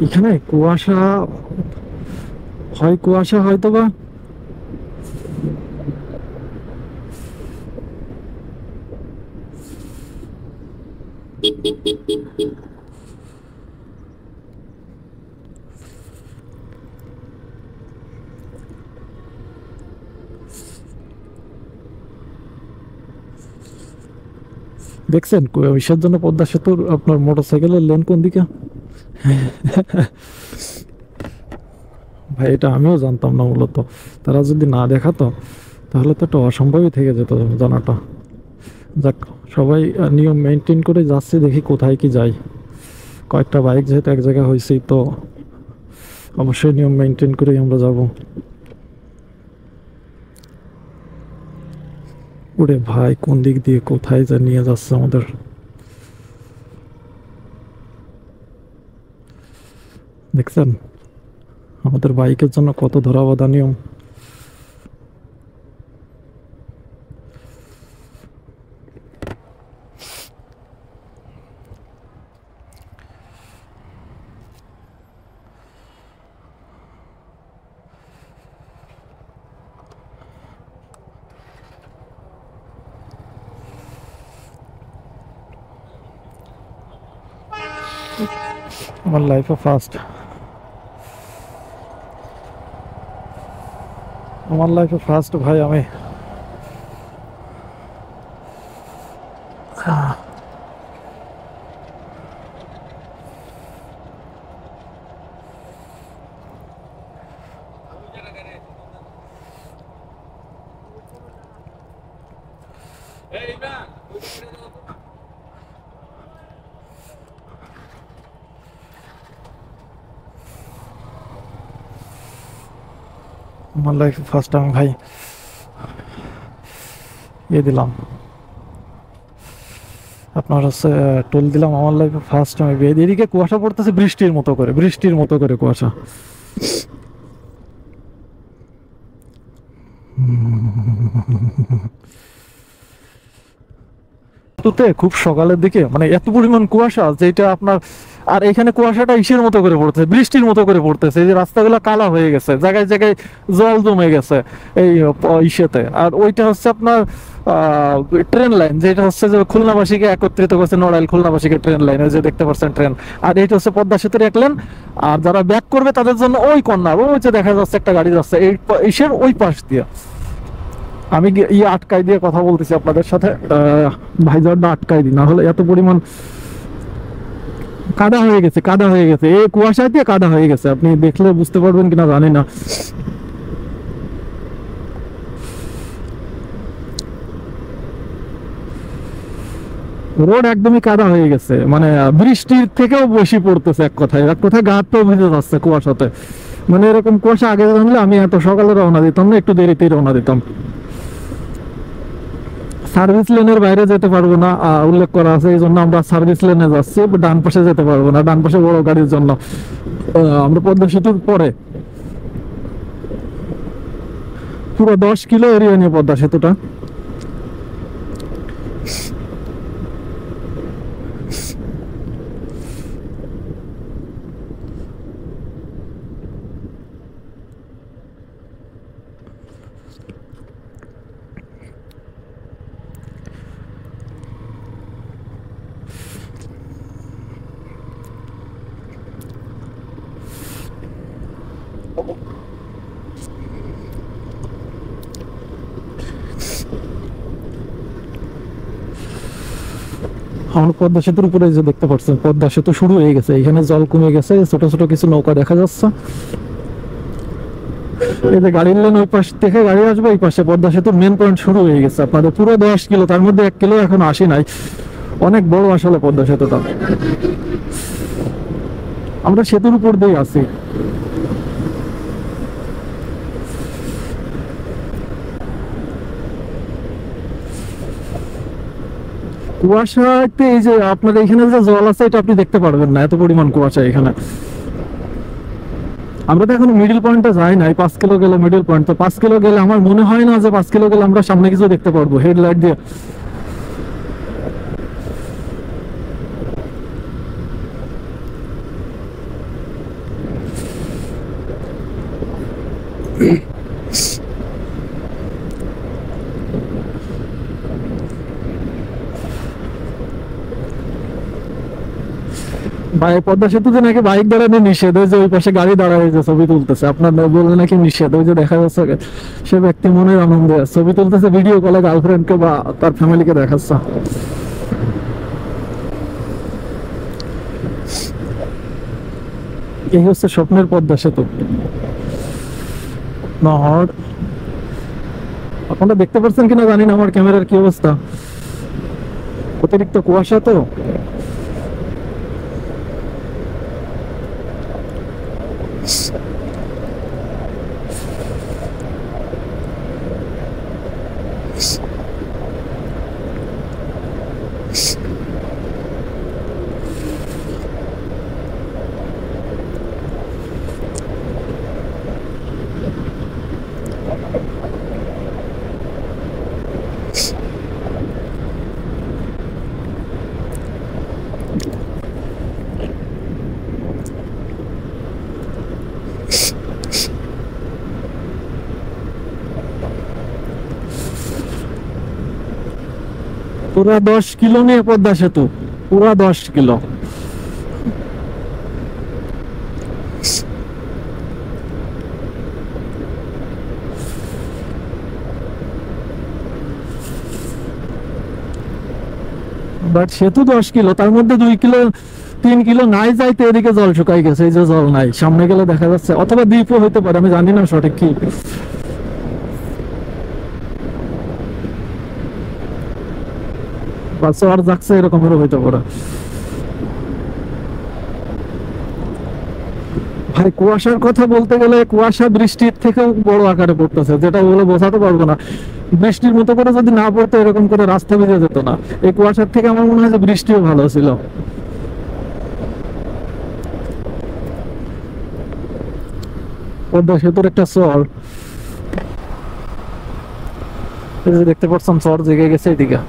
এখানে কুয়াশা হয়, কুয়াশা হয়তো বা। দেখছেন কিসের জন্য পদ্মা সেতুর আপনার মোটরসাইকেলের লেন কোন দিকে? ভাই এটা আমিও জানতাম না মূলত। তারা যদি না দেখাতো তাহলে তো একটা অসম্ভবই থেকে যেত জানাটা। যাক, সবাই নিয়ম মেনটেন করে যাচ্ছে, দেখি কোথায় কি যায়। কয়েকটা বাইক যেহেতু এক জায়গায় হয়েছে, তো অবশ্যই নিয়ম মেনটেন করেই আমরা যাব। ওরে ভাই, কোন দিক দিয়ে কোথায় যা নিয়ে যাচ্ছে আমাদের! দেখছেন আমাদের বাইকের জন্য কত ধরাবাধা নিয়ম। আমার লাইফে ফার্স্ট, আমার লাইফে ফার্স্ট ভাই আমি। আমার লাইফে ফার্স্ট আমি ভাই দিলাম আপনার হচ্ছে টোল দিলাম। আমার লাইফে ফার্স্ট আমি এদিকে কুয়াশা পড়তেছে বৃষ্টির মতো করে, বৃষ্টির মতো করে কুয়াশা। তুতে খুব সকালের দিকে মানে এত পরিমাণ কুয়াশা যেটা আপনার, আর এখানে কুয়াশাটা ইসের মতো করে পড়তেছে, বৃষ্টির মতো করে পড়তেছে। এই যে রাস্তাগুলো কালা হয়ে গেছে, জায়গায় জায়গায় জল জমে গেছে এই ইসেতে। আর ওইটা হচ্ছে আপনার ট্রেন লাইন, যেটা হচ্ছে যে খুলনাবাসীকে একত্রিত করছে, নড়াইল খুলনাবাসীকে ট্রেন লাইন, ওই যে দেখতে পাচ্ছেন ট্রেন। আর এইটা হচ্ছে পদ্মা সেতুর এক লেন। আর যারা ব্যাক করবে তাদের জন্য ওই কর্নার, ওই যে দেখা যাচ্ছে একটা গাড়ি যাচ্ছে এই ইসের ওই পাশ দিয়ে। আমি আটকাই দিয়ে কথা বলতেছি আপনাদের সাথে, ভাইজারটা আটকাই দিই, না হলে এত পরিমাণ কাদা হয়ে গেছে, কাদা হয়ে গেছে, এই কুয়াশা দিয়ে কাদা হয়ে গেছে। আপনি দেখলে বুঝতে পারবেন কিনা জানি না। রোড একদমই কাদা হয়ে গেছে, মানে বৃষ্টির থেকেও বেশি পড়তেছে। এক কথায়, এক কথায় গা হাত ভিজে যাচ্ছে কুয়াশাতে। মানে এরকম কুয়াশা আগে জানলে আমি এত সকালে রওনা দিতাম না, একটু দেরিতেই রওনা দিতাম। সার্ভিস লেনের বাইরে যেতে পারবো না উল্লেখ করা আছে, এই জন্য আমরা সার্ভিস লেনে যাচ্ছি। ডান পাশে যেতে পারবো না, ডান পাশে বড় গাড়ির জন্য। আমরা পদ্মা সেতুর পরে পুরো 10 কিলো এরিয়া নিয়ে পদ্মা সেতুটা। আমরা পদ্মা সেতুর উপরে যে দেখতে পাচ্ছেন, পদ্মা সেতু শুরু হয়ে গেছে। এখানে জল কমে গেছে, ছোট ছোট কিছু নৌকা দেখা যাচ্ছে। এই যে গাড়ির লেন, ওই পাশ থেকে গাড়ি আসবে, এই পাশে পদ্মা সেতুর মেন পয়েন্ট শুরু হয়ে গেছে। আপনাদের পুরো 10 কিলো, তার মধ্যে 1 কিলো এখন আসি নাই। অনেক বড় আসলে পদ্মা সেতুটা। আমরা সেতুর উপর দিয়ে আছি। কুয়াশাতে এই যে আপনার এখানে যে জল আছে এটা আপনি দেখতে পারবেন না, এত পরিমাণ কুয়াশা এখানে। আমরা তো এখন মিডল পয়েন্টে যাই নাই, 5 কিলো গেলে মিডল পয়েন্ট। তো 5 কিলো গেলে আমার মনে হয় না যে 5 কিলো গেলে আমরা সামনে কিছু দেখতে পারবো হেডলাইট দিয়ে। ভাই পদ্মা সেতুতে নাকি বাইক দাঁড়ানো নিষেধ, ওই যে ওই পাশে গাড়ি দাঁড়া হয়েছে ছবি তুলতেছে, আপনার বললে নাকি নিষেধ, ওই যে দেখা যাচ্ছে সে ব্যক্তি মনের আনন্দে ছবি তুলতেছে, ভিডিও কলে গার্লফ্রেন্ডকে বা তার ফ্যামিলিকে দেখাচ্ছে। এই হচ্ছে স্বপ্নের পদ্মা সেতু নহর। আপনারা দেখতে পাচ্ছেন কিনা জানি না আমার ক্যামেরার কি অবস্থা, অতিরিক্ত কুয়াশা তো। পুরা 10 কিলো নিয়ে পদ্মা সেতু, পুরা 10 কিলো। বাট সেতু 10 কিলো, তার মধ্যে 2 কিলো 3 কিলো নাই যাইতে এদিকে জল শুকাই গেছে, এই যে জল নাই, সামনে গেলে দেখা যাচ্ছে, অথবা দ্বীপও হইতে পারে, আমি জানি না সঠিক কি। বাচ্চা আর যাচ্ছে এরকমেরও হইতে পারে। ভাই কুয়াশার কথা বলতে গেলে কুয়াশা বৃষ্টির থেকেও বড় আকারে পড়তেছে, যেটা বলে বোঝাতে পারবো না। বৃষ্টির মতো করে যদি না পড়তো এরকম করে রাস্তা ভিজে যেত না। এই কুয়াশার থেকে আমার মনে হয় যে বৃষ্টিও ভালো ছিল। পদ্মা সেতুর একটা চর, এই যে দেখতে পাচ্ছেন চর জেগে গেছে এদিকে।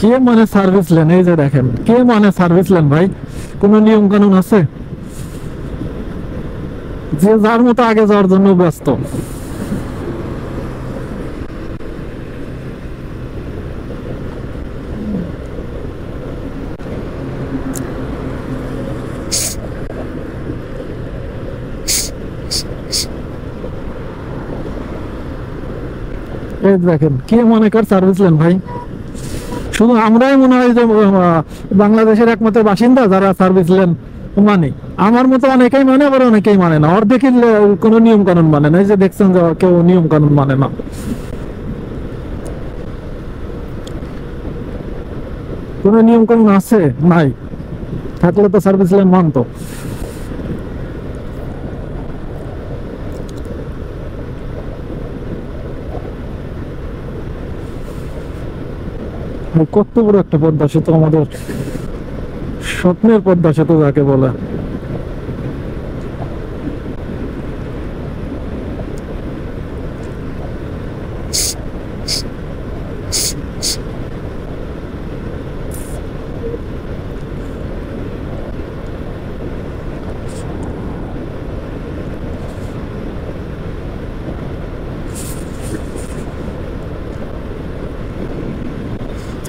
কে মানে সার্ভিস লেন, এই যে দেখেন কে মানে সার্ভিস লেন ভাই, কোন নিয়ম কানুন আছে? যে যার মতো আগে যাওয়ার জন্য ব্যস্ত। এই দেখেন কে মনে কর সার্ভিস লেন ভাই, শুধু আমরাই মনে হয় যে বাংলাদেশের একমাত্র বাসিন্দা যারা সার্ভিস লেন মানে। আমার মতো অনেকেই মানে, আবার অনেকেই মানে না, অর্ধেকের কোনো নিয়ম কানুন মানে না। এই যে দেখছেন যে কেউ নিয়ম কানুন মানে না। কোন নিয়ম কানুন আছে? নাই। থাকলে তো সার্ভিস লেন মানতো। কত বড় একটা পদ্মা সেতু, আমাদের স্বপ্নের পদ্মা সেতু যাকে বলে।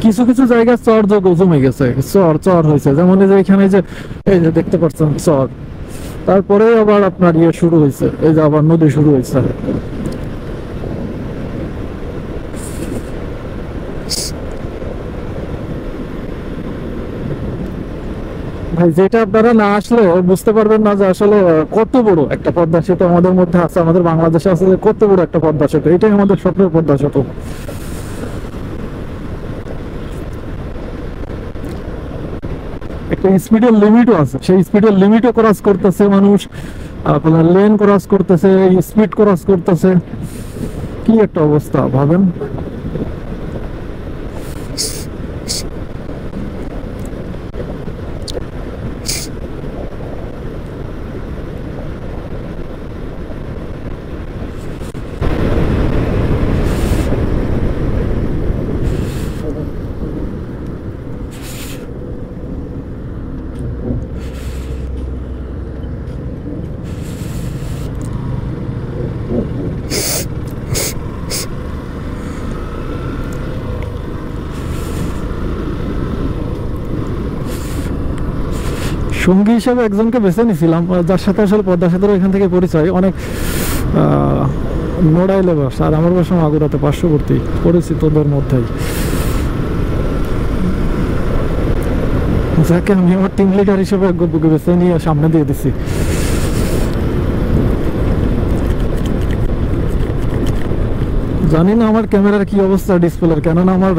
কিছু কিছু জায়গায় চর জমে গেছে, চর চর হয়েছে, যেমন এই যে এখানে এই যে দেখতে পাচ্ছেন চর, তারপরে আবার আপনার ইয়ে শুরু হয়েছে, এই যে আবার নদী শুরু হয়েছে। ভাই যেটা আপনারা না আসলে বুঝতে পারবেন না যে আসলে কত বড় একটা পদ্মা সেতু আমাদের মধ্যে আছে, আমাদের বাংলাদেশে আছে, যে কত বড় একটা পদ্মা সেতু। এটাই আমাদের স্বপ্নের পদ্মা সেতু। একটা স্পিডের লিমিটও আছে, সেই স্পিডের লিমিটও ক্রস করতেছে মানুষ, আপনার লেন ক্রস করতেছে, স্পিড ক্রস করতেছে। কি একটা অবস্থা ভাবেন। সঙ্গী হিসাবে একজনকে বেছে নিয়েছিলাম, যার সাথে আসলে পদ্মা সেতুর এখান থেকে পরিচয়, অনেক নোড়াইলে বাস, আর আমার বাসা মাগুরাতে, পার্শ্ববর্তী, পরিচিতদের মধ্যেই। যাকে আমি আমার টিম লিডার হিসেবে বেছে নিয়ে সামনে দিয়ে দিছি। জানি না আমার ক্যামেরার কি অবস্থা ডিসপ্লের, কেননা আমার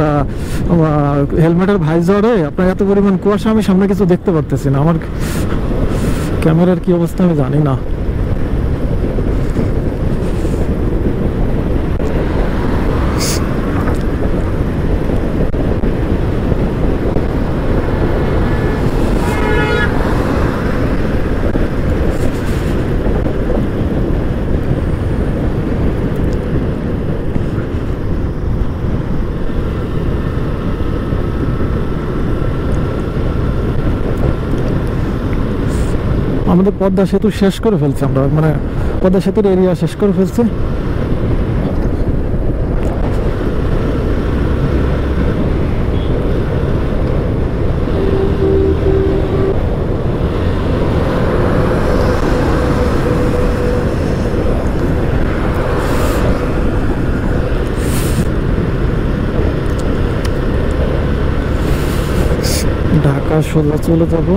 হেলমেটের ভাইজরে আপনার এত পরিমাণ কুয়াশা, আমি সামনে কিছু দেখতে পারতেছি না। আমার ক্যামেরার কি অবস্থা আমি জানি না। আমাদের পদ্মা সেতু শেষ করে ফেলছি আমরা, মানে পদ্মা সেতুর এরিয়া শেষ করে ফেলছি। ঢাকা সোজা চলে যাব।